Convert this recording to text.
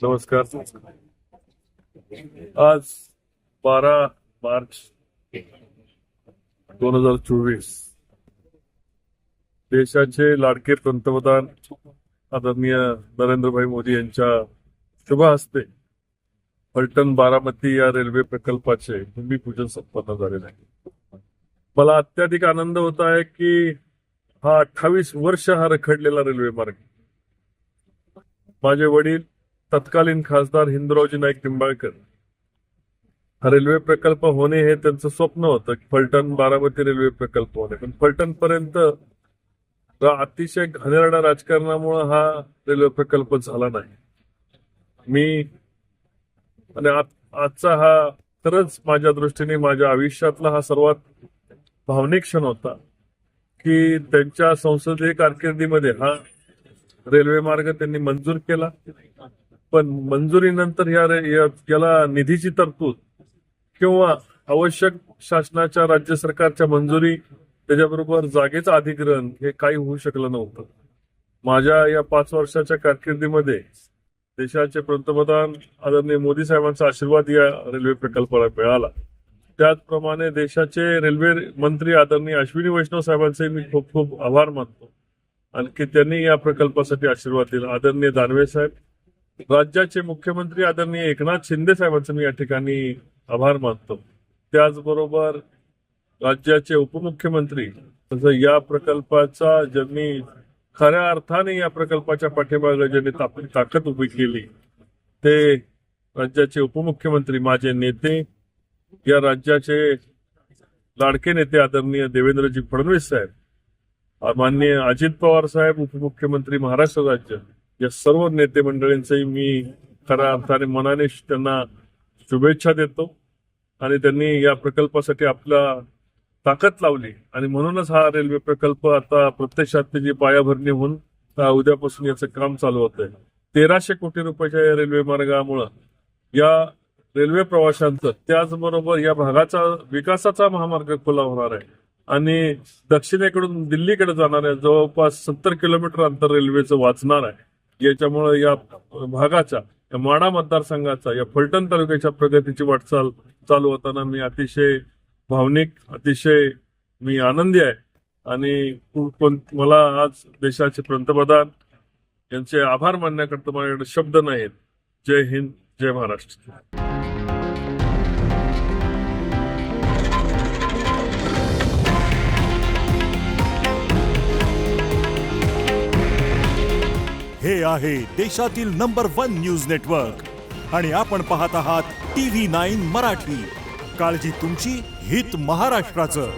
नमस्कार. आज 12 मार्च 2024 देशाचे लाडके पंतप्रधान आदरणीय नरेंद्रभाई मोदी यांच्या शुभ हस्ते फलटण बारामती या रेल्वे प्रकल्पाचे भूमिपूजन संपन्न झालेले आहे. मला अत्याधिक आनंद होत आहे की हा 28 वर्ष हा रखडलेला रेल्वे मार्ग माझे वडील तत्कालीन खासदार हिंदुरावजी नाईक निंबाळकर हा रेल्वे प्रकल्प होणे हे त्यांचं स्वप्न होतं. फलटण बारामती रेल्वे प्रकल्प होणे, पण फलटण पर्यंत अतिशय घाणेरड्या राजकारणामुळे हा रेल्वे प्रकल्प झाला नाही. मी आणि आजचा हा खरंच माझ्या दृष्टीने माझ्या आयुष्यातला हा सर्वात भावनिक क्षण होता की त्यांच्या संसदीय कारकिर्दीमध्ये हा रेल्वे मार्ग त्यांनी मंजूर केला. पण मंजुरीनंतर याला निधीची तरतूद किंवा आवश्यक शासनाच्या राज्य सरकारच्या मंजुरी त्याच्याबरोबर जागेचं अधिग्रहण हे काही होऊ शकलं नव्हतं. माझ्या या 5 वर्षाच्या कारकिर्दीमध्ये देशाचे पंतप्रधान आदरणीय मोदी साहेबांचा आशीर्वाद या रेल्वे प्रकल्पाला मिळाला. त्याचप्रमाणे देशाचे रेल्वे मंत्री आदरणीय अश्विनी वैष्णव साहेबांचे मी खूप खूप आभार मानतो आणि की त्यांनी या प्रकल्पासाठी आशीर्वाद दिला. आदरणीय दानवे साहेब, राज्याचे मुख्यमंत्री आदरणीय एकनाथ शिंदे साहेबांचं मी या ठिकाणी आभार मानतो. त्याचबरोबर राज्याचे उपमुख्यमंत्री तसं या प्रकल्पाचा ज्यांनी खऱ्या अर्थाने या प्रकल्पाच्या पाठीमागे ज्यांनी आपली ताकद उभी केली ते राज्याचे उपमुख्यमंत्री माझे नेते, या राज्याचे लाडके नेते आदरणीय देवेंद्रजी फडणवीस साहेब, माननीय अजित पवार साहेब उपमुख्यमंत्री महाराष्ट्र राज्य, या सर्व नेते मंडळींचंही मी खऱ्या अर्थाने मनाने त्यांना शुभेच्छा देतो. आणि त्यांनी या प्रकल्पासाठी आपला ताकद लावली आणि म्हणूनच हा रेल्वे प्रकल्प आता प्रत्यक्षात त्याची पायाभरणी होऊन उद्यापासून याचं काम चालू होत आहे. 1300 कोटी रुपयाच्या या रेल्वे मार्गामुळे या रेल्वे प्रवाशांचं त्याचबरोबर या भागाचा विकासाचा महामार्ग खुला होणार आहे आणि दक्षिणेकडून दिल्लीकडे जाणाऱ्या जवळपास 70 किलोमीटर अंतर रेल्वेचं वाचणार आहे. याच्यामुळे या भागाच्या या माढा मतदारसंघाचा या फलटण तालुक्याच्या प्रगतीची वाटचाल चालू होताना मी अतिशय भावनिक, अतिशय मी आनंदी आहे आणि मला आज देशाचे पंतप्रधान यांचे आभार मानण्याकरता माझ्याकडे शब्द नाहीत. जय हिंद, जय महाराष्ट्र. हे आहे देशातील नंबर 1 न्यूज नेटवर्क आणि आपण पाहत आहात TV9 मराठी. काळजी तुमची, हित महाराष्ट्राचं.